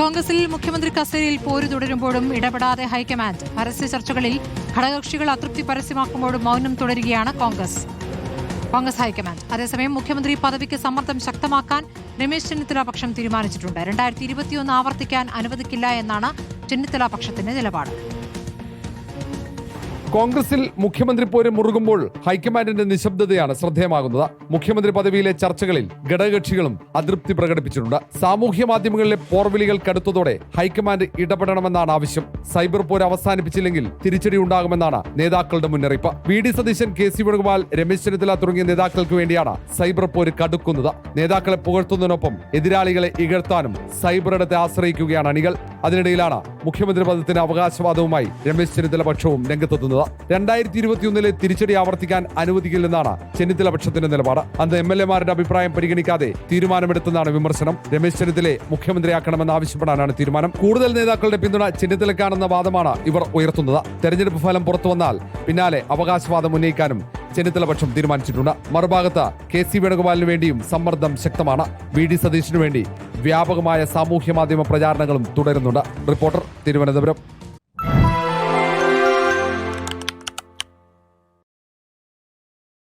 കോൺഗ്രസിൽ മുഖ്യമന്ത്രി കസേരയിൽ പോര് തുടരുമ്പോഴും ഇടപെടാതെ ഹൈക്കമാൻഡ്. പരസ്യ ചർച്ചകളിൽ ഘടകകക്ഷികൾ അതൃപ്തി പരസ്യമാക്കുമ്പോഴും മൗനം തുടരുകയാണ് കോൺഗ്രസ് ഹൈക്കമാൻഡ്. അതേസമയം മുഖ്യമന്ത്രി പദവിക്ക് സമ്മർദ്ദം ശക്തമാക്കാൻ രമേശ് ചെന്നിത്തല പക്ഷം തീരുമാനിച്ചിട്ടുണ്ട്. 2021 ആവർത്തിക്കാൻ അനുവദിക്കില്ല എന്നാണ് ചെന്നിത്തല പക്ഷത്തിന്റെ നിലപാട്. കോൺഗ്രസിൽ മുഖ്യമന്ത്രി പോര് മുറുകുമ്പോൾ ഹൈക്കമാൻഡിന്റെ നിശബ്ദതയാണ് ശ്രദ്ധേയമാകുന്നത്. മുഖ്യമന്ത്രി പദവിയിലെ ചർച്ചകളിൽ ഘടകകക്ഷികളും അതൃപ്തി പ്രകടിപ്പിച്ചിട്ടുണ്ട്. സാമൂഹ്യ മാധ്യമങ്ങളിലെ പോർവിളികൾ കടുത്തതോടെ ഹൈക്കമാൻഡ് ഇടപെടണമെന്നാണ് ആവശ്യം. സൈബർ പോര് അവസാനിപ്പിച്ചില്ലെങ്കിൽ തിരിച്ചടി ഉണ്ടാകുമെന്നാണ് നേതാക്കളുടെ മുന്നറിയിപ്പ്. വി.ഡി. സതീശൻ, കെ.സി. വേണുഗോപാൽ, രമേശ് ചെന്നിത്തല തുടങ്ങിയ നേതാക്കൾക്ക് വേണ്ടിയാണ് സൈബർ പോര് കടുക്കുന്നത്. നേതാക്കളെ പുകഴ്ത്തുന്നതിനൊപ്പം എതിരാളികളെ ഇകഴ്ത്താനും സൈബറിടത്തെ ആശ്രയിക്കുകയാണ് അണികൾ. അതിനിടയിലാണ് മുഖ്യമന്ത്രി പദത്തിന് അവകാശവാദവുമായി രമേശ് ചെന്നിത്തല പക്ഷവും രംഗത്തെത്തുന്നത്. 2021 തിരിച്ചടി ആവർത്തിക്കാൻ അനുവദിക്കില്ലെന്നാണ് ചെന്നിത്തല പക്ഷത്തിന്റെ നിലപാട്. അന്ന് MLA-മാരുടെ അഭിപ്രായം പരിഗണിക്കാതെ തീരുമാനമെടുത്തെന്നാണ് വിമർശനം. രമേശ് ചെന്നിത്തലയെ മുഖ്യമന്ത്രിയാക്കണമെന്ന് ആവശ്യപ്പെടാനാണ് തീരുമാനം. കൂടുതൽ നേതാക്കളുടെ പിന്തുണ ചെന്നിത്തലയ്ക്കാണെന്ന വാദമാണ് ഇവർ ഉയർത്തുന്നത്. തെരഞ്ഞെടുപ്പ് ഫലം പുറത്തു വന്നാൽ പിന്നാലെ അവകാശവാദം ഉന്നയിക്കാനും ചെന്നിത്തല പക്ഷം തീരുമാനിച്ചിട്ടുണ്ട്. മറുഭാഗത്ത് കെ.സി. വേണുഗോപാലിന് വേണ്ടിയും സമ്മർദ്ദം ശക്തമാണ്. വി.ഡി. സതീശിനു വേണ്ടി വ്യാപകമായ സാമൂഹ്യ മാധ്യമ പ്രചാരണങ്ങളും തുടരുന്നുണ്ട്. റിപ്പോർട്ടർ, തിരുവനന്തപുരം.